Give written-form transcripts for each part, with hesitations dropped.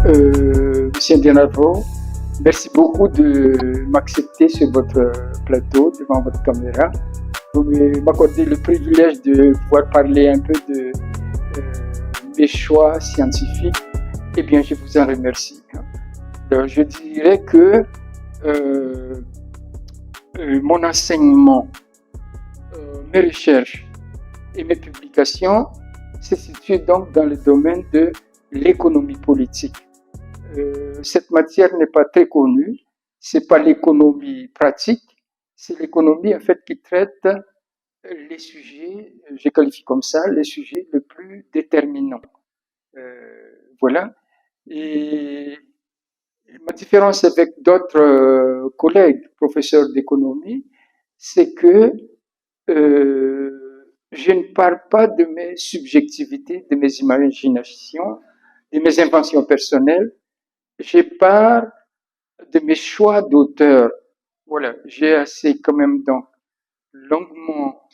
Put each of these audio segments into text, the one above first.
Monsieur Denarvo, merci beaucoup de m'accepter sur votre plateau, devant votre caméra. Vous m'accordez le privilège de pouvoir parler un peu de mes choix scientifiques. Eh bien, je vous en remercie. Donc, je dirais que mon enseignement, mes recherches et mes publications se situent donc dans le domaine de l'économie politique. Cette matière n'est pas très connue, c'est pas l'économie pratique, c'est l'économie en fait qui traite les sujets, je qualifie comme ça, les sujets les plus déterminants. Voilà. Et ma différence avec d'autres collègues professeurs d'économie, c'est que je ne parle pas de mes subjectivités, de mes imaginations, de mes inventions personnelles. Je parle de mes choix d'auteur. Voilà, j'ai assez quand même donc longuement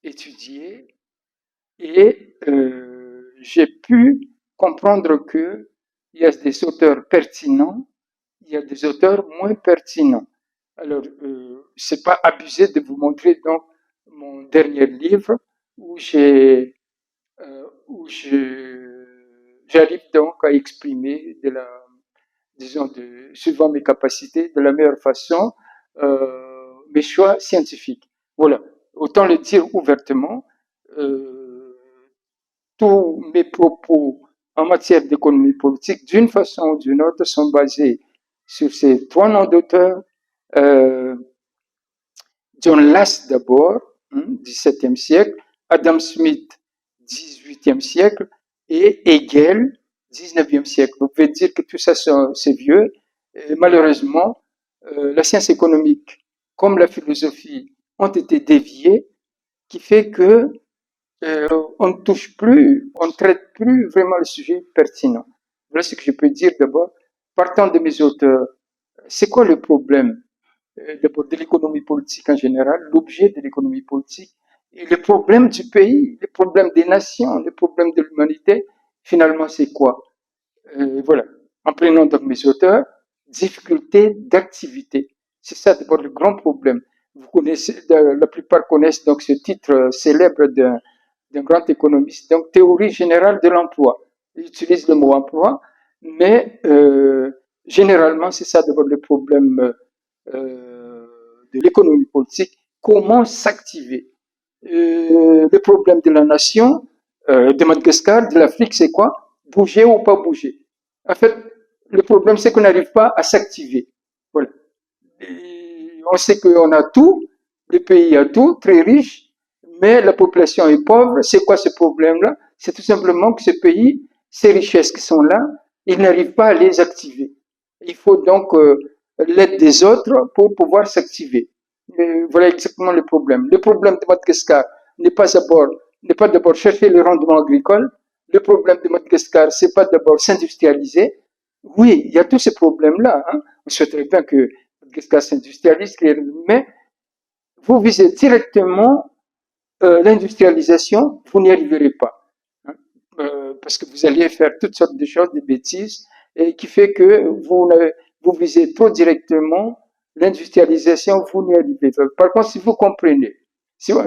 étudié et j'ai pu comprendre que il y a des auteurs pertinents, il y a des auteurs moins pertinents. Alors, c'est pas abusé de vous montrer donc mon dernier livre où j'arrive donc à exprimer suivant mes capacités, de la meilleure façon, mes choix scientifiques. Voilà. Autant le dire ouvertement, tous mes propos en matière d'économie politique, d'une façon ou d'une autre, sont basés sur ces trois noms d'auteurs. John Lass d'abord, XVIIe siècle, Adam Smith, XVIIIe siècle, et Hegel, XIXe siècle. Vous pouvez dire que tout ça, c'est vieux. Et malheureusement, la science économique, comme la philosophie, ont été déviées, qui fait que on ne touche plus, on ne traite plus vraiment le sujet pertinent. Voilà ce que je peux dire d'abord. Partant de mes auteurs, c'est quoi le problème d'abord de l'économie politique en général, l'objet de l'économie politique, et le problème du pays, le problème des nations, le problème de l'humanité, finalement c'est quoi? Voilà. En prenant donc mes auteurs, difficulté d'activité. C'est ça d'abord le grand problème. Vous connaissez, la plupart connaissent donc ce titre célèbre d'un grand économiste, donc théorie générale de l'emploi. Il utilise le mot emploi, mais généralement c'est ça d'abord le problème de l'économie politique. Comment s'activer? Le problème de la nation, de Madagascar, de l'Afrique, c'est quoi? Bouger ou pas bouger? En fait, le problème, c'est qu'on n'arrive pas à s'activer. Voilà. Et on sait qu'on a tout, le pays a tout, très riche, mais la population est pauvre. C'est quoi ce problème-là? C'est tout simplement que ce pays, ces richesses qui sont là, ils n'arrivent pas à les activer. Il faut donc l'aide des autres pour pouvoir s'activer. Voilà exactement le problème. Le problème de Madagascar n'est pas d'abord chercher le rendement agricole. Le problème de Madagascar, c'est pas d'abord s'industrialiser. Oui, il y a tous ces problèmes-là. On souhaiterait bien que Madagascar s'industrialise, mais vous visez directement l'industrialisation, vous n'y arriverez pas. Parce que vous allez faire toutes sortes de choses, des bêtises, et qui fait que vous visez trop directement l'industrialisation, vous n'y arrivez pas. Par contre, si vous comprenez,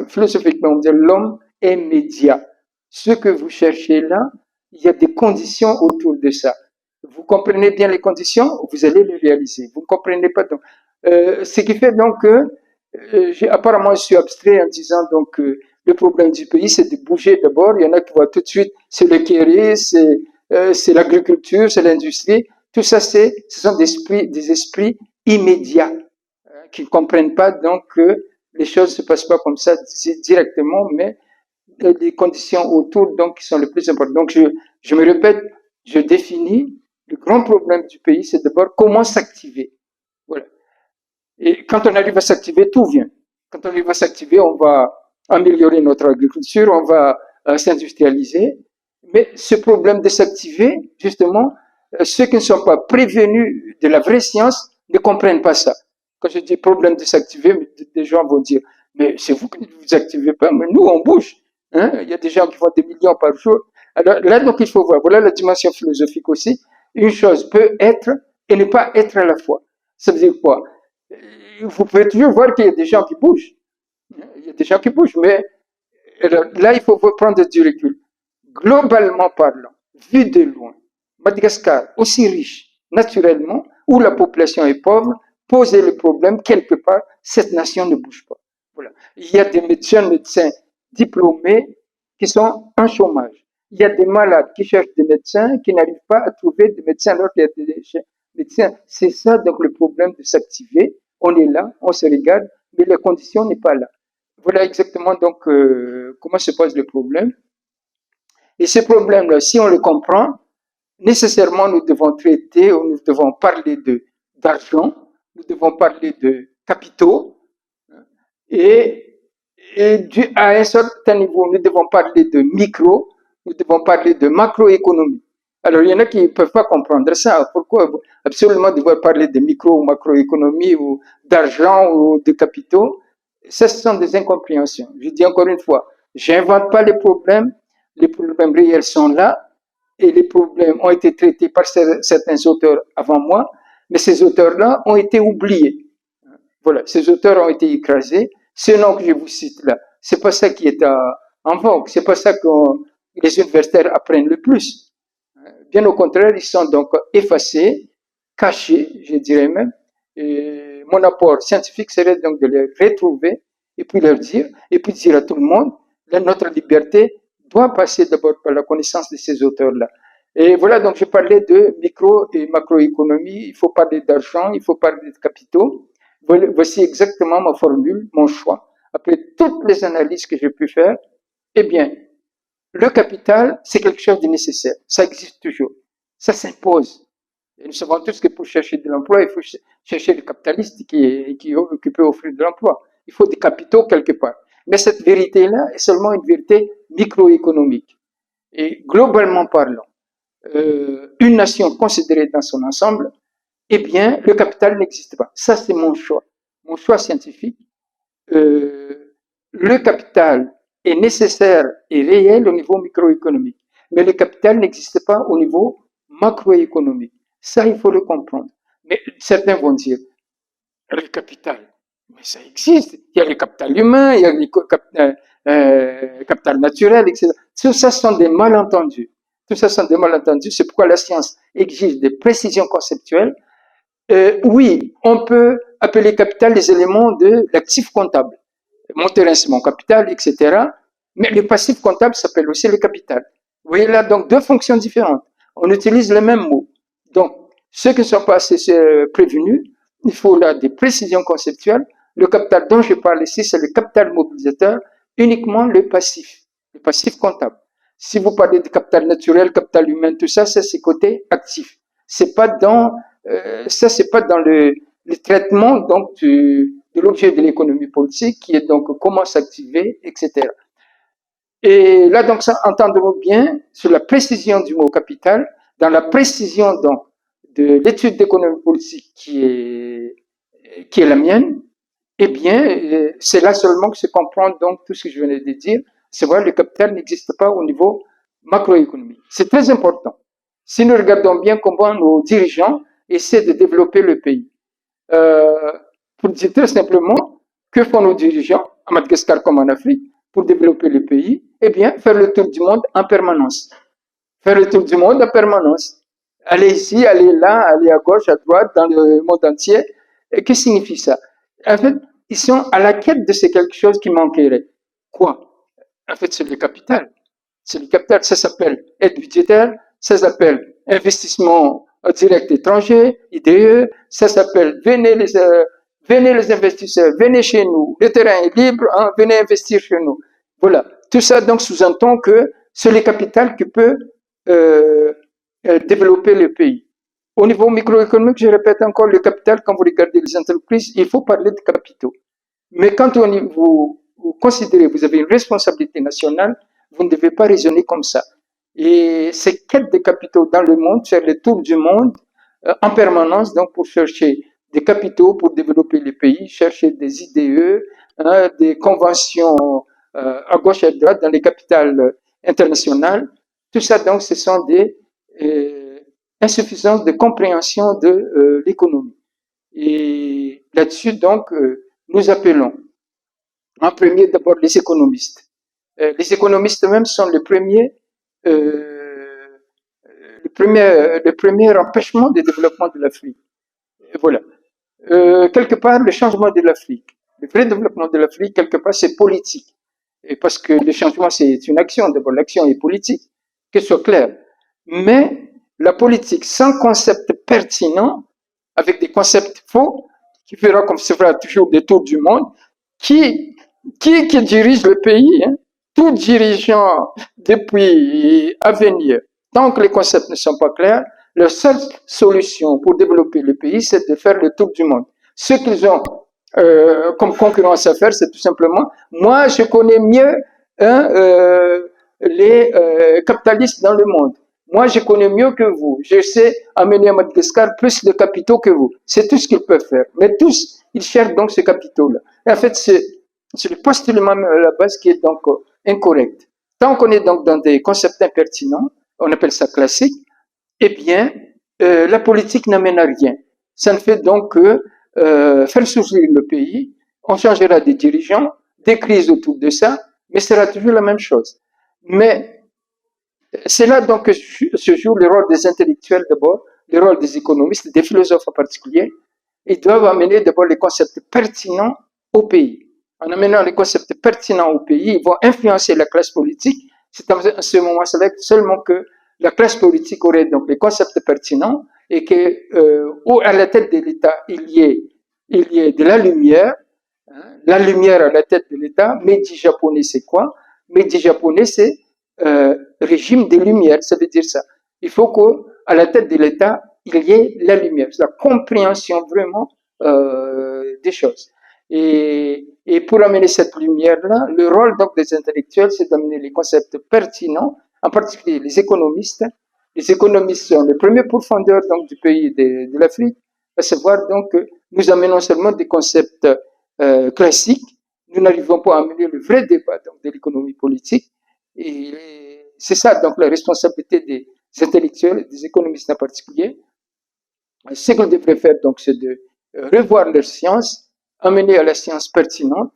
philosophiquement, on dit l'homme est média. Ce que vous cherchez là, il y a des conditions autour de ça. Vous comprenez bien les conditions, vous allez les réaliser. Vous ne comprenez pas donc. Ce qui fait donc que apparemment, je suis abstrait en disant donc le problème du pays, c'est de bouger d'abord. Il y en a qui voient tout de suite, c'est le kéré, c'est l'agriculture, c'est l'industrie. Tout ça, ce sont des esprits immédiats qui ne comprennent pas donc que les choses ne se passent pas comme ça directement, mais les conditions autour donc qui sont les plus importantes. Donc je me répète, je définis le grand problème du pays, c'est d'abord comment s'activer. Voilà. Et quand on arrive à s'activer, tout vient. Quand on arrive à s'activer, on va améliorer notre agriculture, on va s'industrialiser. Mais ce problème de s'activer, justement, ceux qui ne sont pas prévenus de la vraie science ne comprennent pas ça. Quand je dis problème de s'activer, des gens vont dire, mais c'est vous qui ne vous activez pas, mais nous, on bouge. Il y a des gens qui font des millions par jour. Alors là, donc, il faut voir. Voilà la dimension philosophique aussi. Une chose peut être et ne pas être à la fois. Ça veut dire quoi? Vous pouvez toujours voir qu'il y a des gens qui bougent. Il y a des gens qui bougent, mais là, il faut prendre du recul. Globalement parlant, vu de loin, Madagascar, aussi riche naturellement, où la population est pauvre, posait le problème quelque part, cette nation ne bouge pas. Voilà. Il y a des médecins diplômés qui sont en chômage. Il y a des malades qui cherchent des médecins qui n'arrivent pas à trouver des médecins alors qu'il y a des médecins. C'est ça donc le problème de s'activer. On est là, on se regarde, mais la condition n'est pas là. Voilà exactement donc comment se pose le problème. Et ce problème-là, si on le comprend, nécessairement nous devons traiter ou nous devons parler d'argent, nous devons parler de capitaux et, à un certain niveau, nous devons parler de micro, nous devons parler de macroéconomie. Alors, il y en a qui ne peuvent pas comprendre ça. Pourquoi absolument devoir parler de micro ou macroéconomie ou d'argent ou de capitaux? Ça, ce sont des incompréhensions. Je dis encore une fois, j'invente pas les problèmes réels sont là, et les problèmes ont été traités par certains auteurs avant moi, mais ces auteurs-là ont été oubliés. Voilà, ces auteurs ont été écrasés. Ce nom que je vous cite là, c'est pas ça qui est en vogue, c'est pas ça que les universitaires apprennent le plus. Bien au contraire, ils sont donc effacés, cachés, je dirais même. Et mon apport scientifique serait donc de les retrouver et puis leur dire, et puis dire à tout le monde, notre liberté doit passer d'abord par la connaissance de ces auteurs-là. Et voilà, donc je parlais de micro et macroéconomie, il faut parler d'argent, il faut parler de capitaux. Voici exactement ma formule, mon choix. Après toutes les analyses que j'ai pu faire, eh bien, le capital, c'est quelque chose de nécessaire. Ça existe toujours. Ça s'impose. Et nous savons tous que pour chercher de l'emploi, il faut chercher le capitaliste qui peut offrir de l'emploi. Il faut des capitaux quelque part. Mais cette vérité-là est seulement une vérité microéconomique. Et globalement parlant, une nation considérée dans son ensemble, eh bien, le capital n'existe pas. Ça, c'est mon choix scientifique. Le capital est nécessaire et réel au niveau microéconomique, mais le capital n'existe pas au niveau macroéconomique. Ça, il faut le comprendre. Mais certains vont dire, le capital, mais ça existe. Il y a le capital humain, il y a le capital naturel, etc. Tout ça sont des malentendus. Tout ça sont des malentendus. C'est pourquoi la science exige des précisions conceptuelles. Oui, on peut appeler capital les éléments de l'actif comptable. Mon terrain, c'est mon capital, etc. Mais le passif comptable s'appelle aussi le capital. Vous voyez là, donc, deux fonctions différentes. On utilise les mêmes mots. Donc, ceux qui ne sont pas assez prévenus, il faut là des précisions conceptuelles. Le capital dont je parle ici, c'est le capital mobilisateur, uniquement le passif comptable. Si vous parlez de capital naturel, capital humain, tout ça, ça c'est côté actif. C'est pas dans, ça c'est pas dans le traitement donc de l'objet de l'économie politique, qui est donc comment s'activer, etc. Et là, donc, ça, entendons bien sur la précision du mot capital, dans la précision donc de l'étude d'économie politique qui est la mienne, eh bien, c'est là seulement que se comprend donc tout ce que je venais de dire, c'est vrai, le capital n'existe pas au niveau macroéconomique. C'est très important. Si nous regardons bien comment nos dirigeants essaient de développer le pays, pour dire très simplement, que font nos dirigeants, à Madagascar comme en Afrique, pour développer le pays? Eh bien, faire le tour du monde en permanence. Faire le tour du monde en permanence. Aller ici, aller là, aller à gauche, à droite, dans le monde entier. Et que signifie ça? En fait, ils sont à la quête de ce quelque chose qui manquerait. Quoi? En fait, c'est le capital. C'est le capital, ça s'appelle aide budgétaire, ça s'appelle investissement direct étranger, IDE, ça s'appelle venez les investisseurs, venez chez nous, le terrain est libre, hein, venez investir chez nous. Voilà. Tout ça donc sous-entend que c'est le capital qui peut développer le pays. Au niveau microéconomique, je répète encore, le capital, quand vous regardez les entreprises, il faut parler de capitaux. Mais quand vous considérez, vous avez une responsabilité nationale, vous ne devez pas raisonner comme ça. Et ces quêtes de capitaux dans le monde, faire le tour du monde en permanence, donc pour chercher des capitaux pour développer les pays, chercher des IDE, hein, des conventions à gauche et à droite dans les capitales internationales. Tout ça, donc, ce sont insuffisance de compréhension de l'économie. Et là-dessus, donc, nous appelons en premier d'abord les économistes. Les économistes même sont le premier empêchement du développement de l'Afrique. Voilà. Quelque part, le changement de l'Afrique, le vrai développement de l'Afrique, quelque part, c'est politique. Et parce que le changement, c'est une action. D'abord, l'action est politique, que ce soit clair. Mais la politique sans concept pertinent, avec des concepts faux, qui fera comme ce fera toujours des tours du monde, qui, qui dirige le pays, hein? Tout dirigeant depuis à venir, tant que les concepts ne sont pas clairs, la seule solution pour développer le pays, c'est de faire le tour du monde. Ce qu'ils ont comme concurrence à faire, c'est tout simplement, moi, je connais mieux hein, les capitalistes dans le monde. Moi, je connais mieux que vous. Je sais amener à Madagascar plus de capitaux que vous. C'est tout ce qu'ils peuvent faire. Mais tous, ils cherchent donc ce capitaux-là. Et en fait, c'est le postulement à la base qui est donc incorrect. Tant qu'on est donc dans des concepts impertinents, on appelle ça classique, eh bien, la politique n'amène à rien. Ça ne fait donc que faire souffrir le pays. On changera des dirigeants, des crises autour de ça, mais ce sera toujours la même chose. Mais c'est là donc que se joue le rôle des intellectuels d'abord, le rôle des économistes, des philosophes en particulier. Ils doivent amener d'abord les concepts pertinents au pays. En amenant les concepts pertinents au pays, ils vont influencer la classe politique. C'est à ce moment-là seulement que la classe politique aurait donc les concepts pertinents et que à la tête de l'État, il y ait de la lumière. Hein, la lumière à la tête de l'État. Meiji japonais, c'est quoi? Meiji japonais, c'est régime des lumières, ça veut dire ça. Il faut qu'à la tête de l'État, il y ait la lumière, la compréhension vraiment des choses. Et pour amener cette lumière-là, le rôle donc des intellectuels, c'est d'amener les concepts pertinents, en particulier les économistes. Les économistes sont les premiers pourfendeurs donc du pays de l'Afrique, à savoir donc que nous amenons seulement des concepts classiques. Nous n'arrivons pas à amener le vrai débat donc, de l'économie politique. Et c'est ça donc la responsabilité des intellectuels, des économistes en particulier. Ce qu'ils devraient faire donc, c'est de revoir leur science, amener à la science pertinente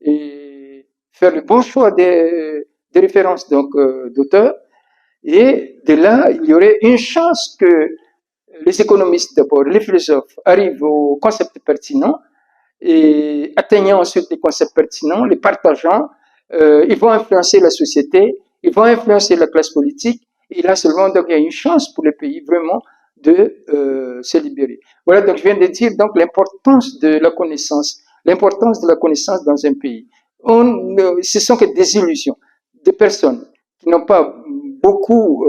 et faire le bon choix des références donc d'auteurs. Et de là, il y aurait une chance que les économistes d'abord, les philosophes arrivent aux concepts pertinents et atteignant ensuite les concepts pertinents, les partageant, ils vont influencer la société, ils vont influencer la classe politique, et là seulement, donc, il y a une chance pour le pays vraiment de se libérer. Voilà, donc je viens de dire donc l'importance de la connaissance dans un pays. Ce sont que des illusions, des personnes qui n'ont pas beaucoup,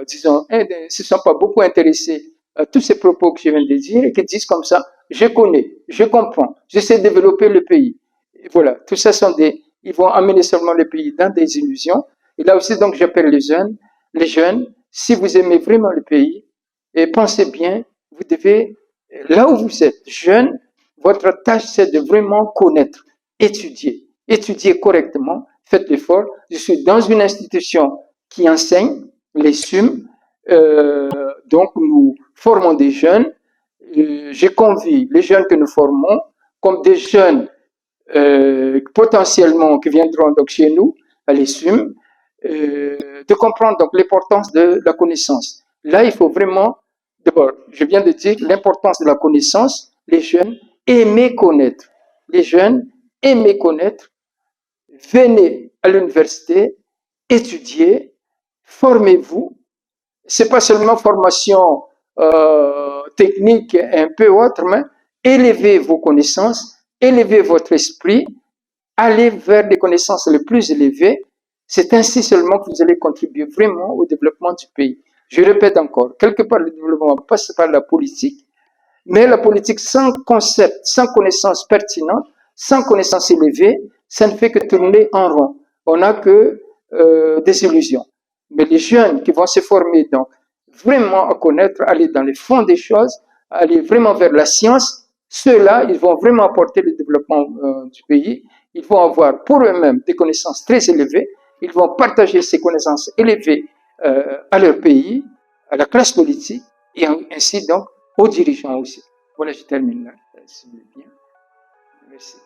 disons, se sont pas beaucoup intéressées à tous ces propos que je viens de dire et qui disent comme ça, je connais, je comprends, j'essaie de développer le pays. Et voilà, tout ça sont ils vont amener seulement le pays dans des illusions. Et là aussi, donc, j'appelle les jeunes, si vous aimez vraiment le pays, et pensez bien, vous devez, là où vous êtes jeune, votre tâche, c'est de vraiment connaître, étudier correctement, faites l'effort. Je suis dans une institution qui enseigne les SUM, donc nous formons des jeunes. Je convie les jeunes que nous formons comme des jeunes potentiellement qui viendront donc chez nous à l'ESUM, de comprendre donc l'importance de la connaissance. Là, il faut vraiment, d'abord, je viens de dire l'importance de la connaissance. Les jeunes aimaient connaître. Les jeunes aimaient connaître. Venez à l'université, étudiez, formez-vous. C'est pas seulement formation technique un peu autre, mais élevez vos connaissances, élevez votre esprit, allez vers des connaissances les plus élevées. C'est ainsi seulement que vous allez contribuer vraiment au développement du pays. Je répète encore, quelque part le développement passe par la politique, mais la politique sans concept, sans connaissance pertinente, sans connaissance élevée, ça ne fait que tourner en rond. On n'a que des illusions. Mais les jeunes qui vont se former donc vraiment à connaître, aller dans les fonds des choses, aller vraiment vers la science, ceux-là, ils vont vraiment apporter le développement du pays. Ils vont avoir pour eux-mêmes des connaissances très élevées. Ils vont partager ces connaissances élevées à leur pays. à la classe politique et ainsi donc aux dirigeants aussi. Voilà, je termine là, si vous voulez bien. Merci.